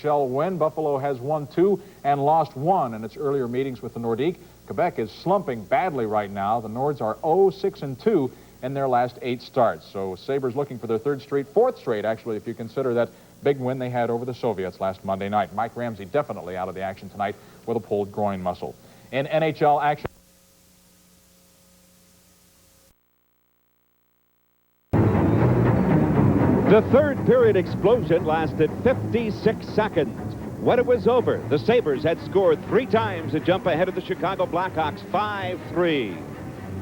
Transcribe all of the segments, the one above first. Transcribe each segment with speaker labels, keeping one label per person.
Speaker 1: win. Buffalo has won 2 and lost 1 in its earlier meetings with the Nordiques. Quebec is slumping badly right now. The Nords are 0-6-2 in their last 8 starts. So Sabres looking for their 3rd straight, 4th straight, actually, if you consider that big win they had over the Soviets last Monday night. Mike Ramsey definitely out of the action tonight with a pulled groin muscle. In NHL action,
Speaker 2: the third period explosion lasted 56 seconds. When it was over, the Sabres had scored 3 times to jump ahead of the Chicago Blackhawks 5-3.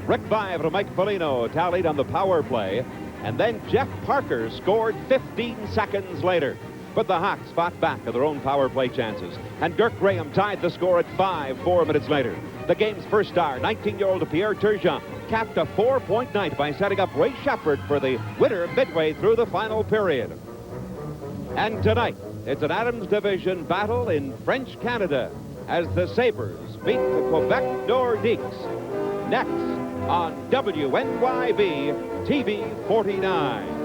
Speaker 2: Rick Vaive and Mike Foligno tallied on the power play, and then Jeff Parker scored 15 seconds later. But the Hawks fought back at their own power play chances, and Dirk Graham tied the score at 5 4 minutes later. The game's first star, 19-year-old Pierre Turgeon, capped a 4-point night by setting up Ray Shepard for the winner midway through the final period. And tonight, it's an Adams Division battle in French Canada as the Sabres beat the Quebec Nordiques. Next on WNYB TV 49.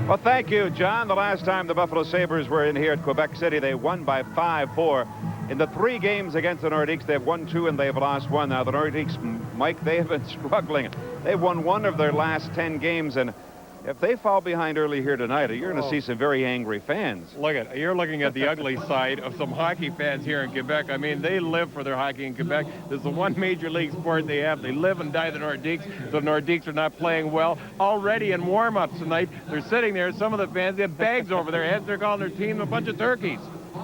Speaker 3: Well, thank you, John. The last time the Buffalo Sabres were in here at Quebec City, they won by 5-4. In the 3 games against the Nordiques, they've won 2 and they've lost 1. Now, the Nordiques, Mike, they have been struggling. They've won 1 of their last 10 games, and if they fall behind early here tonight, you're going to see some very angry fans.
Speaker 4: You're looking at the ugly side of some hockey fans here in Quebec. I mean, they live for their hockey in Quebec. This is the one major league sport they have. They live and die the Nordiques. The Nordiques are not playing well. Already in warm-ups tonight, they're sitting there. Some of the fans, they have bags over their heads. They're calling their team a bunch of turkeys.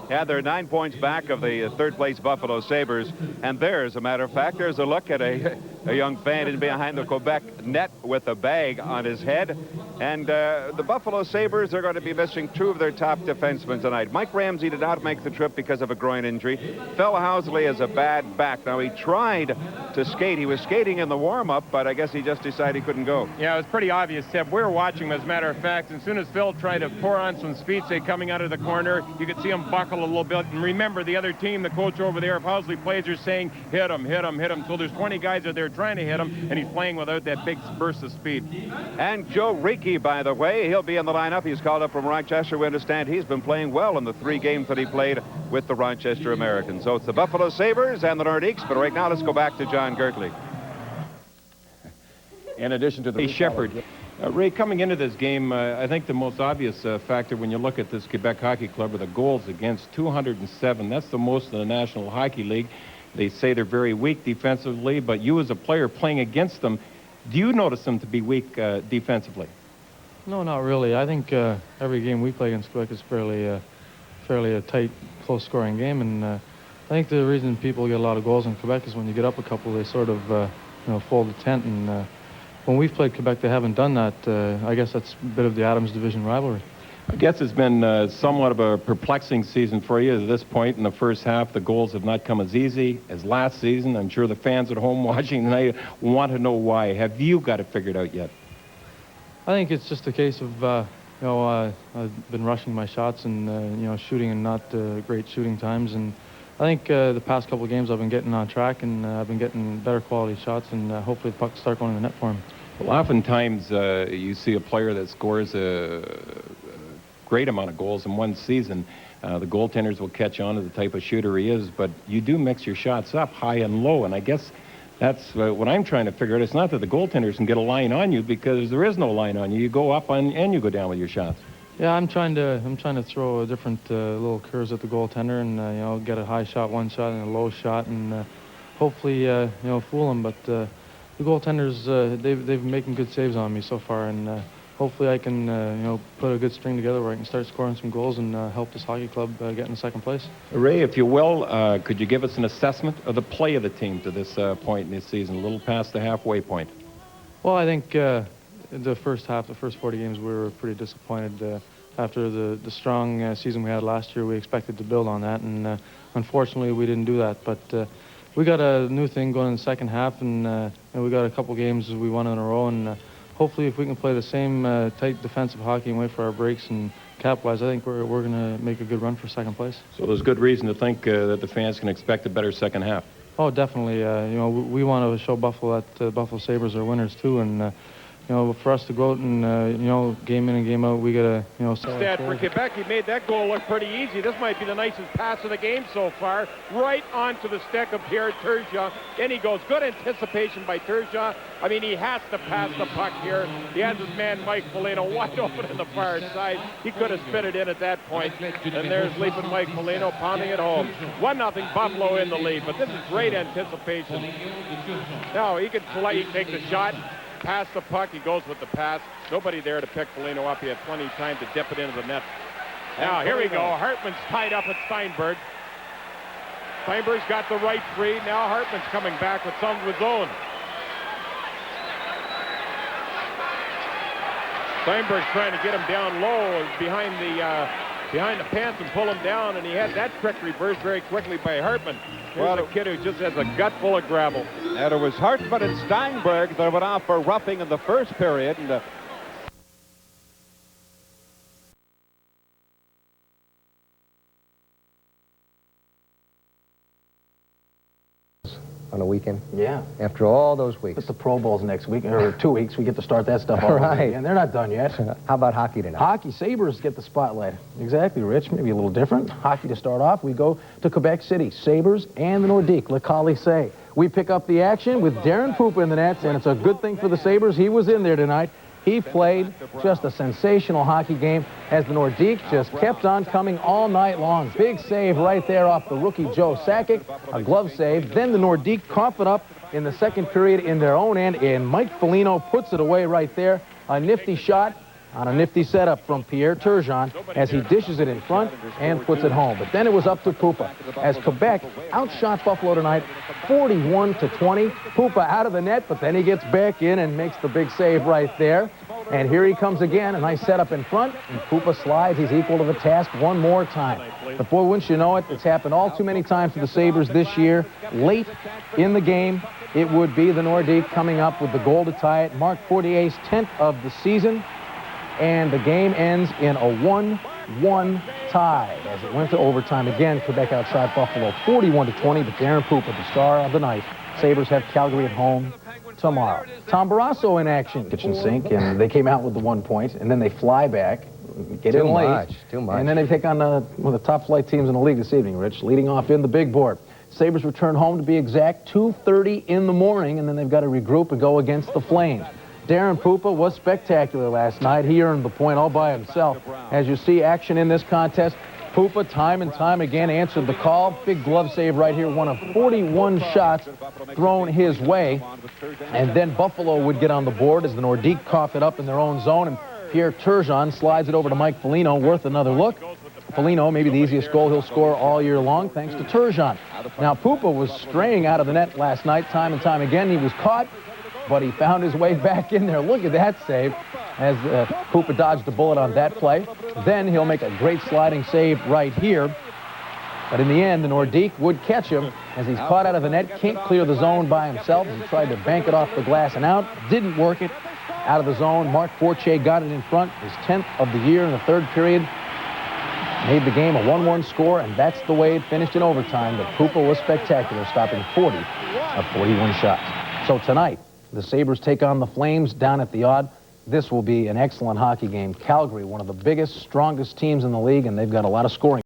Speaker 3: Yeah, they're 9 points back of the 3rd-place Buffalo Sabres. And there, as a matter of fact, there's a look at a young fan in behind the Quebec net with a bag on his head. And the Buffalo Sabres are going to be missing 2 of their top defensemen tonight. Mike Ramsey did not make the trip because of a groin injury. Phil Housley has a bad back. Now, he tried to skate. He was skating in the warm-up, but I guess he just decided he couldn't go.
Speaker 4: Yeah, it was pretty obvious, Ted. We were watching him, as a matter of fact. As soon as Phil tried to pour on some speed, say, coming out of the corner, you could see him buckle a little bit. And remember, the other team, the coach over there, if Housley plays, are saying, hit him, hit him, hit him. So there's 20 guys out there trying to hit him, and he's playing without that big burst of speed.
Speaker 3: And Joe Reiki, by the way, he'll be in the lineup. He's called up from Rochester. We understand he's been playing well in the 3 games that he played with the Rochester Americans. So it's the Buffalo Sabres and the Nordiques, but right now let's go back to John Gertley.
Speaker 1: in addition to the...
Speaker 4: Hey, Shepard. Ray, coming into this game, I think the most obvious factor when you look at this Quebec Hockey Club are the goals against, 207. That's the most in the National Hockey League. They say they're very weak defensively, but you as a player playing against them, do you notice them to be weak defensively?
Speaker 5: No, not really. I think every game we play against Quebec is fairly a tight, close-scoring game, and I think the reason people get a lot of goals in Quebec is when you get up a couple, they sort of fold the tent, and when we've played Quebec, they haven't done that. I guess that's a bit of the Adams Division rivalry.
Speaker 4: I guess it's been somewhat of a perplexing season for you at this point. In the first half, the goals have not come as easy as last season. I'm sure the fans at home watching tonight want to know why. Have you got it figured out yet?
Speaker 5: I think it's just a case of, I've been rushing my shots and, shooting in not great shooting times. And I think the past couple of games I've been getting on track, and I've been getting better quality shots, and hopefully the puck start going in the net for him.
Speaker 4: Well, oftentimes you see a player that scores a great amount of goals in one season. The goaltenders will catch on to the type of shooter he is, but you do mix your shots up high and low, and I guess that's what I'm trying to figure out. It's not that the goaltenders can get a line on you, because there is no line on you. You go up and you go down with your shots.
Speaker 5: Yeah, I'm trying to throw different little curves at the goaltender, and get a high shot one shot and a low shot, and hopefully fool them. But the goaltenders they've been making good saves on me so far, and hopefully I can put a good string together where I can start scoring some goals and help this hockey club get in second place.
Speaker 4: Ray, if you will, could you give us an assessment of the play of the team to this point in this season, a little past the halfway point?
Speaker 5: Well, I think the first half, the first 40 games, we were pretty disappointed. After the strong season we had last year, we expected to build on that, and unfortunately we didn't do that. But we got a new thing going in the second half, and we got a couple games we won in a row, and hopefully if we can play the same tight defensive hockey and wait for our breaks and capitalize, I think we're going to make a good run for second place.
Speaker 4: So there's good reason to think that the fans can expect a better second half.
Speaker 5: Oh, definitely. You know, we want to show Buffalo that Buffalo Sabres are winners too, and you know, for us to go out and you know, game in and game out, we gotta, you know.
Speaker 6: Instead, for Quebec, he made that goal look pretty easy. This might be the nicest pass of the game so far, right onto the stick of Pierre Turgeon. In he goes. Good anticipation by Turgeon. I mean, he has to pass the puck here. He has his man Mike Foligno wide open in the far side. He could have spit it in at that point. And there's leaping Mike Foligno pounding it home. 1-0 Buffalo in the lead, but this is great anticipation. Now he can take the shot, pass the puck. He goes with the pass. Nobody there to pick Foligno up. He had plenty of time to dip it into the net. Now here we go. Hartman's tied up at Steinberg. Steinberg's got the right three. Now Hartman's coming back with some of his own. Steinberg's trying to get him down low behind the pants and pull him down, and he had that trick reversed very quickly by Hartman. Here's a kid who just has a gut full of gravel.
Speaker 2: And it was Hartman and Steinberg that went off for roughing in the first period. And
Speaker 7: on a weekend.
Speaker 8: Yeah.
Speaker 7: After all those weeks.
Speaker 8: It's the Pro Bowls next week, or 2 weeks. We get to start that stuff all
Speaker 7: Right.
Speaker 8: and they're not done yet.
Speaker 7: How about hockey tonight?
Speaker 8: Hockey, Sabres get the spotlight. Exactly, Rich. Maybe a little different. Hockey to start off. We go to Quebec City. Sabres and the Nordiques, Le Calissé. We pick up the action with Darren Poopa in the nets, and it's a good thing for the Sabres. He was in there tonight. He played just a sensational hockey game as the Nordiques just kept on coming all night long. Big save right there off the rookie Joe Sakic, a glove save. Then the Nordiques cough it up in the second period in their own end, and Mike Foligno puts it away right there. A nifty shot on a nifty setup from Pierre Turgeon as he dishes it in front and puts it home. But then it was up to Poopa as Quebec outshot Buffalo tonight 41-20. Poopa out of the net, but then he gets back in and makes the big save right there. And here he comes again, a nice setup in front, and Poopa slides. He's equal to the task one more time. But boy, wouldn't you know it, it's happened all too many times for the Sabres this year. Late in the game, it would be the Nordiques coming up with the goal to tie it. Mark Fortier's 10th of the season. And the game ends in a 1-1 tie. As it went to overtime again, Quebec outshot Buffalo 41-20, but Darren Poopa, the star of the night. Sabres have Calgary at home tomorrow. Tom Barrasso in action. Kitchen sink, and they came out with the 1 point, and then they fly back, get in late.
Speaker 7: Too much.
Speaker 8: And then they take on one of the top flight teams in the league this evening, Rich, leading off in the big board. Sabres return home, to be exact, 2:30 in the morning, and then they've got to regroup and go against the Flames. Darren Poopa was spectacular last night. He earned the point all by himself. As you see action in this contest, Poopa time and time again answered the call. Big glove save right here, one of 41 shots thrown his way. And then Buffalo would get on the board as the Nordiques coughed it up in their own zone, and Pierre Turgeon slides it over to Mike Foligno, worth another look. Foligno, maybe the easiest goal he'll score all year long, thanks to Turgeon. Now, Poopa was straying out of the net last night time and time again. He was caught, but he found his way back in there. Look at that save as Poopa dodged a bullet on that play. Then he'll make a great sliding save right here. But in the end, the Nordiques would catch him as he's caught out of the net, can't clear the zone by himself. He tried to bank it off the glass and out, didn't work it. Out of the zone, Mark Fortier got it in front, his 10th of the year in the third period. Made the game a 1-1 score, and that's the way it finished in overtime. But Poopa was spectacular, stopping 40 of 41 shots. So tonight, the Sabres take on the Flames down at the Odd. This will be an excellent hockey game. Calgary, one of the biggest, strongest teams in the league, and they've got a lot of scoring.